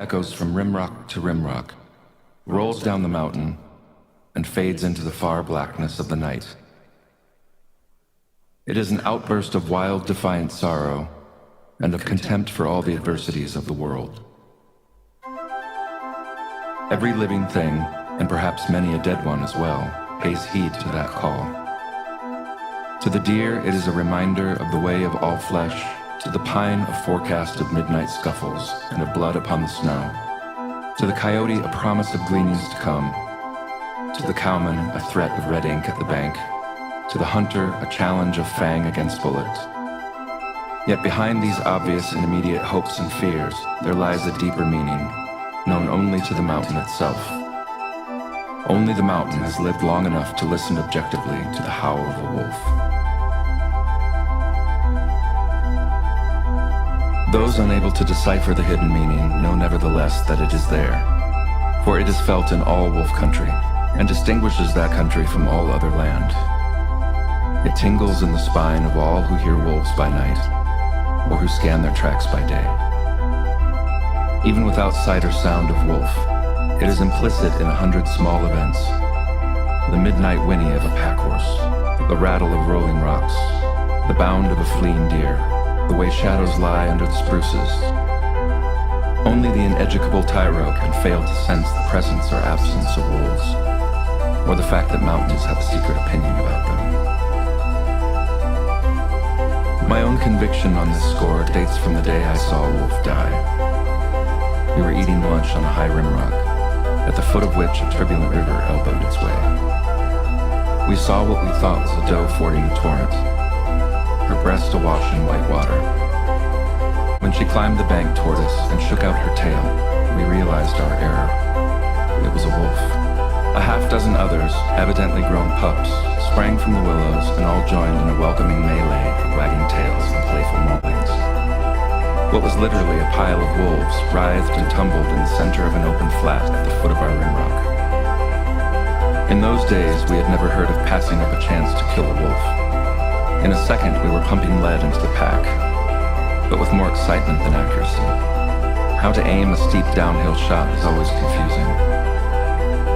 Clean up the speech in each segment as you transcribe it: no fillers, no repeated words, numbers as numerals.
echoes from rimrock to rimrock, rolls down the mountain, and fades into the far blackness of the night. It is an outburst of wild, defiant sorrow and of contempt for all the adversities of the world. Every living thing, and perhaps many a dead one as well, pays heed to that call. To the deer, it is a reminder of the way of all flesh. To the pine, a forecast of midnight scuffles and of blood upon the snow. To the coyote, a promise of gleanings to come. To the cowman, a threat of red ink at the bank. To the hunter, a challenge of fang against bullet. Yet behind these obvious and immediate hopes and fears, there lies a deeper meaning, known only to the mountain itself. Only the mountain has lived long enough to listen objectively to the howl of a wolf. Those unable to decipher the hidden meaning know nevertheless that it is there, for it is felt in all wolf country, and distinguishes that country from all other land. It tingles in the spine of all who hear wolves by night, or who scan their tracks by day. Even without sight or sound of wolf, it is implicit in 100 small events. The midnight whinny of a pack horse, the rattle of rolling rocks, the bound of a fleeing deer, the way shadows lie under the spruces. Only the ineducable tyro can fail to sense the presence or absence of wolves, or the fact that mountains have a secret opinion about them. My own conviction on this score dates from the day I saw a wolf die. We were eating lunch on a high rimrock, at the foot of which a turbulent river elbowed its way. We saw what we thought was a doe fording a torrent, her breast awash in white water. When she climbed the bank toward us and shook out her tail, we realized our error. It was a wolf. A half dozen others, evidently grown pups, sprang from the willows and all joined in a welcoming melee of wagging tails and playful maulings. What was literally a pile of wolves writhed and tumbled in the center of an open flat at the foot of our rimrock. In those days, we had never heard of passing up a chance to kill a wolf. In a second, we were pumping lead into the pack, but with more excitement than accuracy. How to aim a steep downhill shot is always confusing.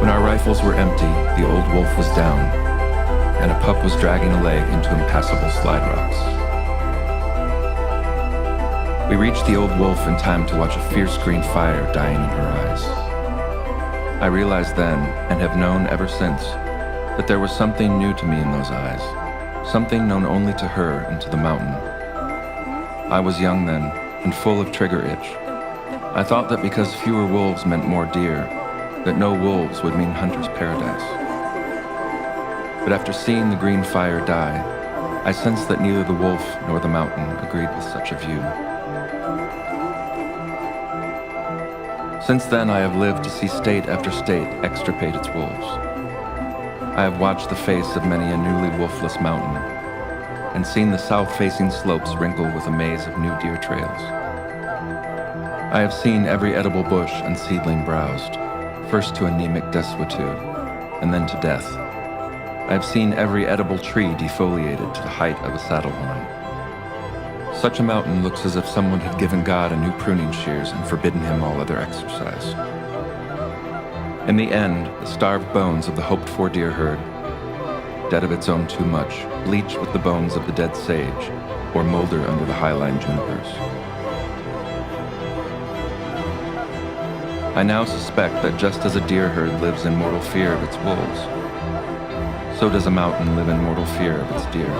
When our rifles were empty, the old wolf was down, and a pup was dragging a leg into impassable slide rocks. We reached the old wolf in time to watch a fierce green fire dying in her eyes. I realized then, and have known ever since, that there was something new to me in those eyes. Something known only to her and to the mountain. I was young then, and full of trigger itch. I thought that because fewer wolves meant more deer, that no wolves would mean hunter's paradise. But after seeing the green fire die, I sensed that neither the wolf nor the mountain agreed with such a view. Since then I have lived to see state after state extirpate its wolves. I have watched the face of many a newly wolfless mountain, and seen the south-facing slopes wrinkle with a maze of new deer trails. I have seen every edible bush and seedling browsed, first to anemic desuetude, and then to death. I have seen every edible tree defoliated to the height of a saddle horn. Such a mountain looks as if someone had given God a new pruning shears and forbidden him all other exercise. In the end, the starved bones of the hoped-for deer herd, dead of its own too much, bleach with the bones of the dead sage, or molder under the highline junipers. I now suspect that just as a deer herd lives in mortal fear of its wolves, so does a mountain live in mortal fear of its deer.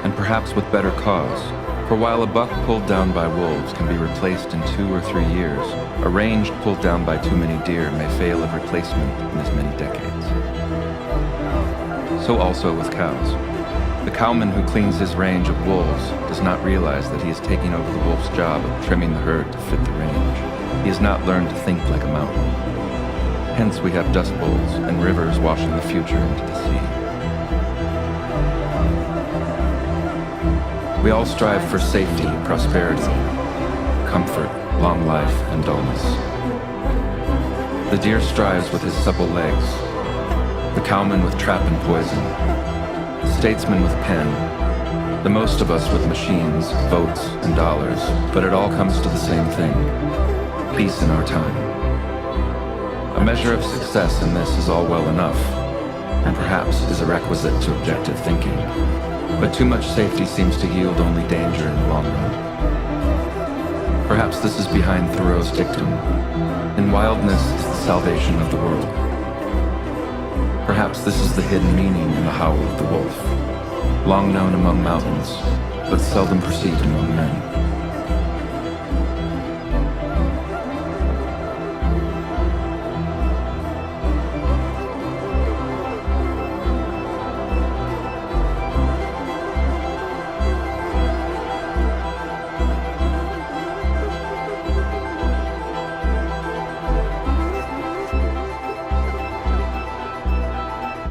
And perhaps with better cause. For while a buck pulled down by wolves can be replaced in 2 or 3 years, a range pulled down by too many deer may fail of replacement in as many decades. So also with cows. The cowman who cleans his range of wolves does not realize that he is taking over the wolf's job of trimming the herd to fit the range. He has not learned to think like a mountain. Hence we have dust bowls and rivers washing the future into the sea. We all strive for safety, prosperity, comfort, long life, and dullness. The deer strives with his supple legs, the cowman with trap and poison, the statesman with pen, the most of us with machines, votes, and dollars, but it all comes to the same thing. peace in our time. A measure of success in this is all well enough, and perhaps is a requisite to objective thinking. But too much safety seems to yield only danger in the long run. Perhaps this is behind Thoreau's dictum: in wildness is the salvation of the world. Perhaps this is the hidden meaning in the howl of the wolf, long known among mountains, but seldom perceived among men.